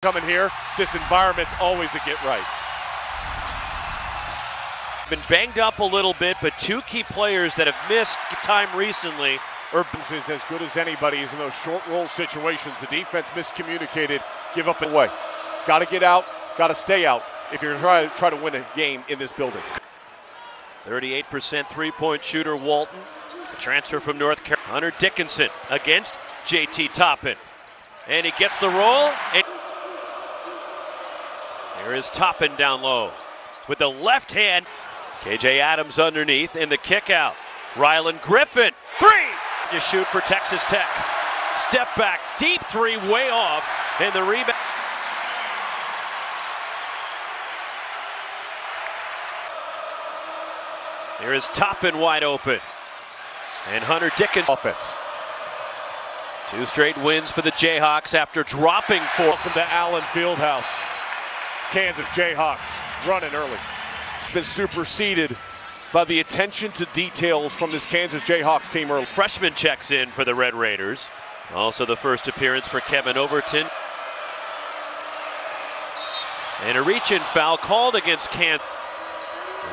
Coming here, this environment's always a get right. Been banged up a little bit, but two key players that have missed time recently. Urban is as good as anybody's in those short roll situations. The defense miscommunicated, give up away. Got to get out, got to stay out if you're going to try to win a game in this building. 38% three-point shooter Walton, a transfer from North Carolina. Hunter Dickinson against JT Toppin, and he gets the roll. And there is Toppin down low with the left hand. KJ Adams underneath in the kick out. Rylan Griffin, three to shoot for Texas Tech. Step back, deep three, way off, and the rebound. There is Toppin wide open, and Hunter Dickinson. Offense. Two straight wins for the Jayhawks after dropping four. Welcome to Allen Fieldhouse. Kansas Jayhawks running early. Been superseded by the attention to details from this Kansas Jayhawks team early. Freshman checks in for the Red Raiders. Also the first appearance for Kevin Overton. And a reach-in foul called against Kansas.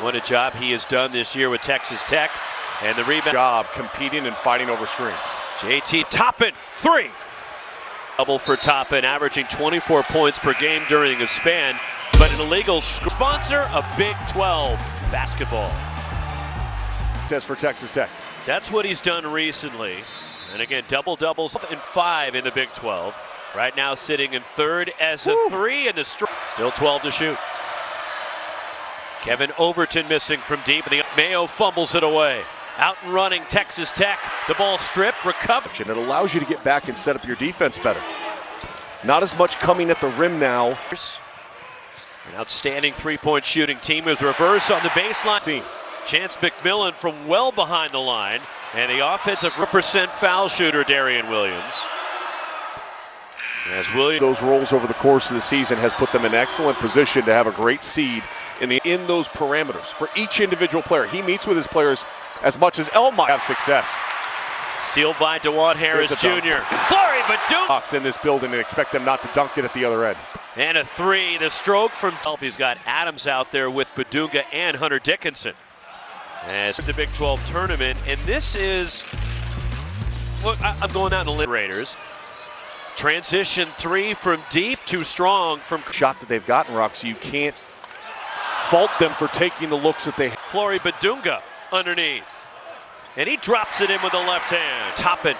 What a job he has done this year with Texas Tech. And the rebound. Job competing and fighting over screens. JT Toppin, three. Double for Toppin, averaging 24 points per game during a span, but an illegal sponsor of Big 12 basketball. Test for Texas Tech. That's what he's done recently. And again, double-doubles and 5 in the Big 12. Right now sitting in third as a 3 in the streak. Still 12 to shoot. Kevin Overton missing from deep, and the Mayo fumbles it away. Out and running Texas Tech. The ball stripped, recovered. And it allows you to get back and set up your defense better. Not as much coming at the rim now. An outstanding three-point shooting team is reverse on the baseline. Chance McMillan from well behind the line. And the offensive percent foul shooter, Darian Williams. As Williams. Those roles over the course of the season has put them in excellent position to have a great seed in those parameters. For each individual player, he meets with his players as much as Elmont have success. Steal by DeWan Harris Jr. Flurry, but Hawks in this building and expect them not to dunk it at the other end. And a three, the stroke from he's got Adams out there with Badunga and Hunter Dickinson. As the Big 12 tournament, and this is, look, I'm going out in the Raiders. Transition three from deep, too strong from shot that they've gotten, Rock, so you can't fault them for taking the looks that they have. Flurry Badunga underneath. And he drops it in with the left hand. Toppin.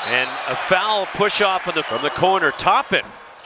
And a foul push off from the corner. Toppin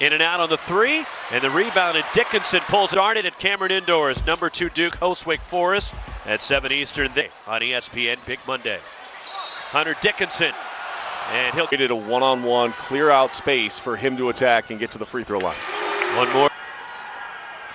in and out on the three. And the rebound, and Dickinson pulls it. Started at Cameron Indoors. Number 2 Duke hosts Wake Forest at 7 Eastern on ESPN Big Monday. Hunter Dickinson. And he'll get it a one-on-one, clear out space for him to attack and get to the free throw line. One more.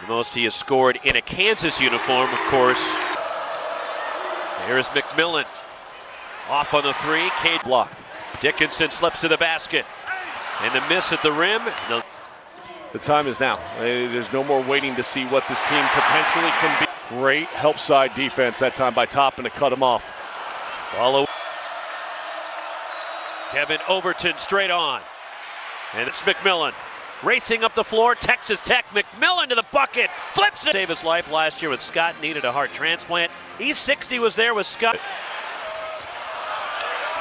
The most he has scored in a Kansas uniform, of course. Here's McMillan. Off on the three. Cade blocked. Dickinson slips to the basket. And the miss at the rim. No. The time is now. There's no more waiting to see what this team potentially can be. Great help side defense that time by Toppin to cut him off. Follow. Kevin Overton straight on. And it's McMillan. Racing up the floor, Texas Tech. McMillan to the bucket. Flips it. Saved his life last year when Scott needed a heart transplant. E60 was there with Scott.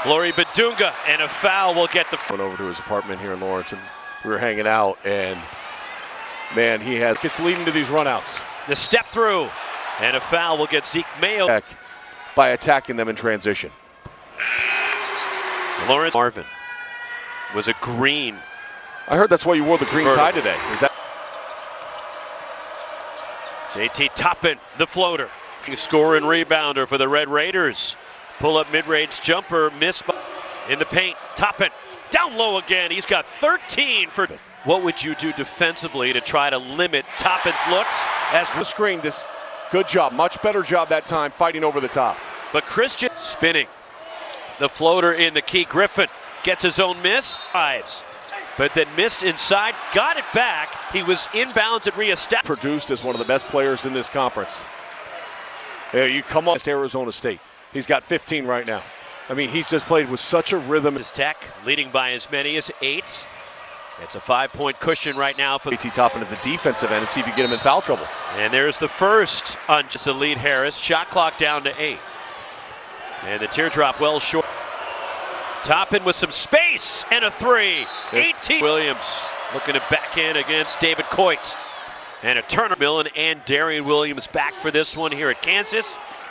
Flurry Badunga, and a foul will get the. Went over to his apartment here in Lawrence, and we were hanging out, and man, it's leading to these runouts. The step through, and a foul will get Zeke Mayo by attacking them in transition. Lawrence Marvin was a green. I heard that's why you wore the green tie today. Is that JT Toppin, the floater. Score and rebounder for the Red Raiders. Pull up mid-range jumper, miss in the paint. Toppin down low again. He's got 13 for. What would you do defensively to try to limit Toppin's looks? As the screen, this good job, much better job that time fighting over the top. But Christian spinning. The floater in the key. Griffin gets his own miss. But then missed inside, got it back. He was inbounds at re-established. Produced as one of the best players in this conference. You come up Arizona State. He's got 15 right now. I mean, he's just played with such a rhythm. Tech leading by as many as 8. It's a 5-point cushion right now for JT Toppin at the defensive end and see if you get him in foul trouble. And there's the first on just to lead Harris. Shot clock down to 8. And the teardrop well short. Toppin with some space and a 3. 18. Williams looking to back in against David Coit. And a turner. Millen and Darian Williams back for this one here at Kansas.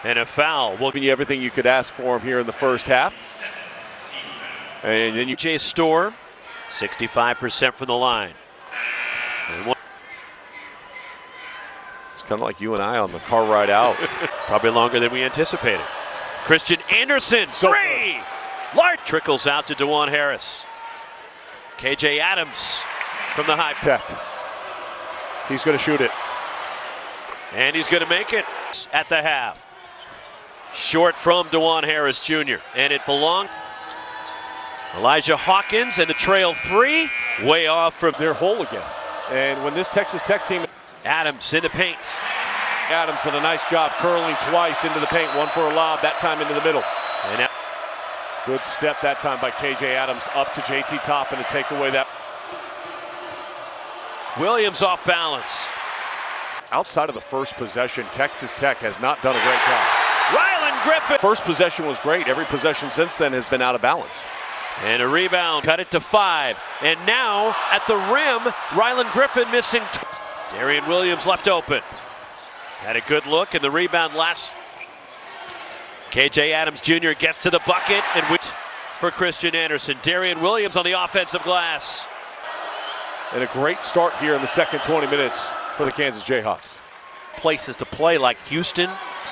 And a foul. Giving you everything you could ask for him here in the first half. And then Jay Storr, 65% from the line. It's kind of like you and I on the car ride out. Probably longer than we anticipated. Christian Anderson, 3! Large trickles out to DeJuan Harris. KJ Adams from the high check. He's going to shoot it. And he's going to make it at the half. Short from DeJuan Harris Jr. And it belonged Elijah Hawkins and the trail 3. Way off from their hole again. And when this Texas Tech team... Adams in the paint. Adams with a nice job curling twice into the paint. One for a lob, that time into the middle. And now, good step that time by KJ Adams up to JT Toppin to take away that. Williams off balance. Outside of the first possession, Texas Tech has not done a great job. Rylan Griffin. First possession was great. Every possession since then has been out of balance. And a rebound, cut it to 5. And now at the rim, Rylan Griffin missing. Darian Williams left open. Had a good look, and the rebound last. KJ Adams Jr. gets to the bucket and for Christian Anderson. Darian Williams on the offensive glass. And a great start here in the second 20 minutes for the Kansas Jayhawks. Places to play like Houston,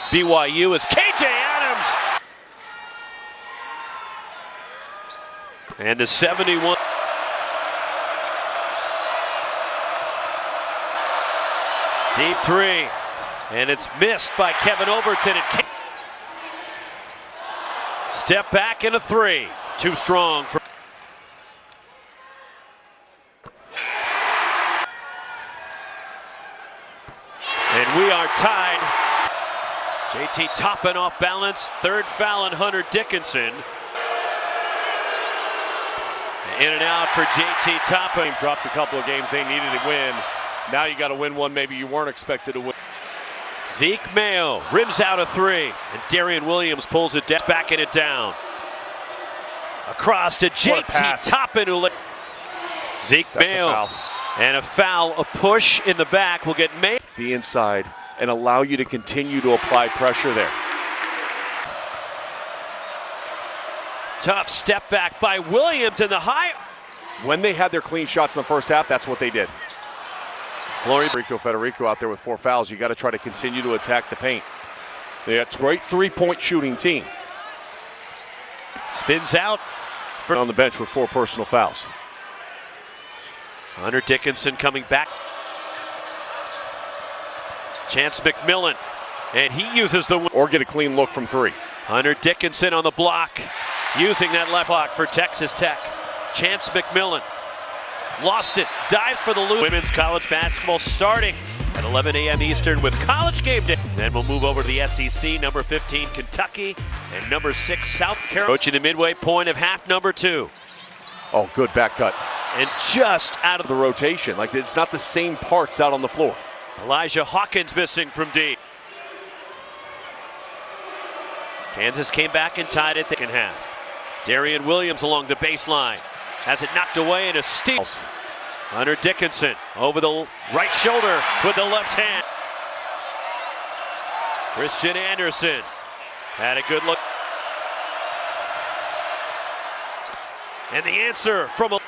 BYU is KJ Adams. And the 71. Deep 3. And it's missed by Kevin Overton. Step back and a 3. Too strong for. And we are tied. JT Toppin off balance. Third foul on Hunter Dickinson. In and out for JT Toppin. Dropped a couple of games they needed to win. Now you got to win one maybe you weren't expected to win. Zeke Mayo rims out a 3. And Darian Williams pulls it down, backing it down. Across to JT Toppin, who let Zeke Mayo. And a foul, a push in the back will get Mayo. The inside and allow you to continue to apply pressure there. Tough step back by Williams in the high. When they had their clean shots in the first half, that's what they did. Federico out there with 4 fouls. You got to try to continue to attack the paint. They got a great 3-point shooting team. Spins out on the bench with 4 personal fouls. Hunter Dickinson coming back. Chance McMillan, and he uses the or get a clean look from 3. Hunter Dickinson on the block, using that left block for Texas Tech. Chance McMillan lost it, dived for the loop. Women's college basketball starting at 11 a.m. Eastern with College Game Day. Then we'll move over to the SEC. Number 15 Kentucky and number 6 South Carolina. Approaching the midway point of half number 2. Oh, good back cut. And just out of the rotation. Like, it's not the same parts out on the floor. Elijah Hawkins missing from deep. Kansas came back and tied it the second half. Darian Williams along the baseline. Has it knocked away in a steal. Hunter Dickinson over the right shoulder with the left hand. Christian Anderson had a good look. And the answer from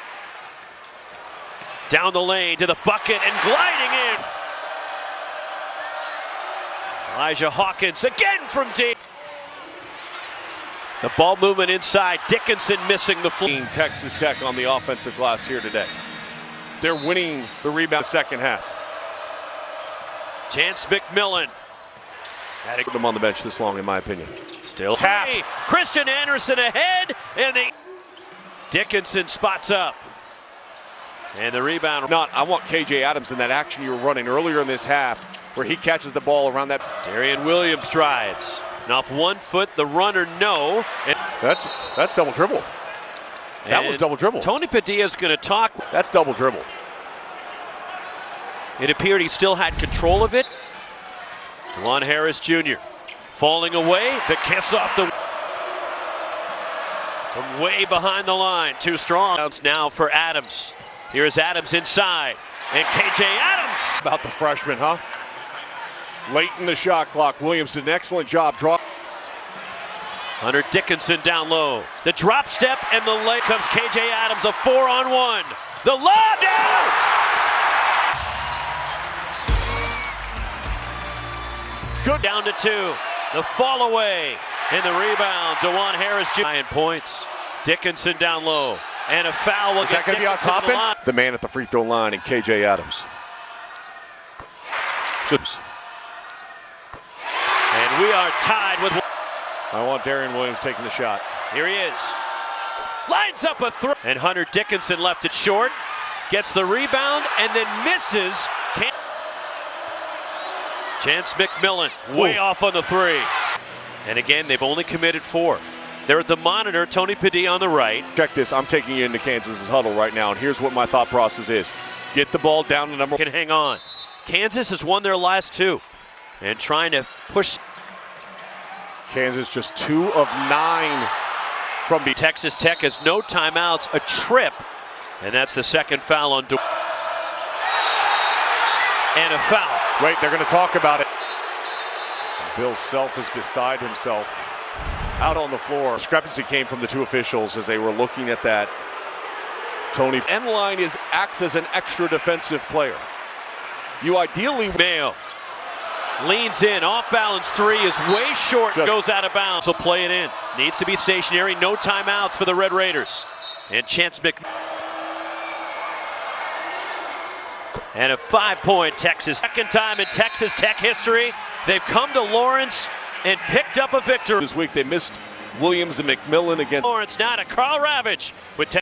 down the lane to the bucket and gliding in. Elijah Hawkins again from deep. The ball movement inside. Dickinson missing the floor. Texas Tech on the offensive glass here today. They're winning the rebound second half. Chance McMillan. Put them on the bench this long, in my opinion. Still tap. Christian Anderson ahead, and Dickinson spots up. And the rebound. I want KJ Adams in that action you were running earlier in this half, where he catches the ball around that. Darian Williams drives. And off 1 foot, the runner no. And that's double dribble. That was double dribble. Tony Padilla's going to talk. That's double dribble. It appeared he still had control of it. DeJuan Harris Jr. falling away. The kiss off the... From way behind the line. Too strong. Bounce now for Adams. Here's Adams inside. And KJ Adams. About the freshman, huh? Late in the shot clock. Williams did an excellent job. Hunter Dickinson down low. The drop step and the lay comes KJ Adams, a 4-on-1. The lob down! Good down to 2. The fall away and the rebound. DeJuan Harris Jr. 9 points. Dickinson down low. And a foul will Is get that going to be on top of the man at the free throw line and KJ Adams. And we are tied with... I want Darian Williams taking the shot. Here he is. Lines up a throw. And Hunter Dickinson left it short. Gets the rebound and then misses. Chance McMillan way off on the 3. And again, they've only committed 4. They're at the monitor, Tony Padilla on the right. Check this, I'm taking you into Kansas' huddle right now, and here's what my thought process is. Get the ball down to number... Can hang on. Kansas has won their last 2. And trying to push... Kansas just 2 of 9 from... Texas Tech has no timeouts, a trip. And that's the second foul on... And a foul. Wait, they're going to talk about it. Bill Self is beside himself. Out on the floor. Discrepancy came from the 2 officials as they were looking at that. Tony end line acts as an extra defensive player. You ideally... Mayo leans in, off balance 3 is way short, goes out of bounds. So play it in. Needs to be stationary, no timeouts for the Red Raiders. And Chance and a 5-point Texas. Second time in Texas Tech history, they've come to Lawrence and picked up a victory. This week they missed Williams and McMillan against Lawrence, not a Carl Ravage with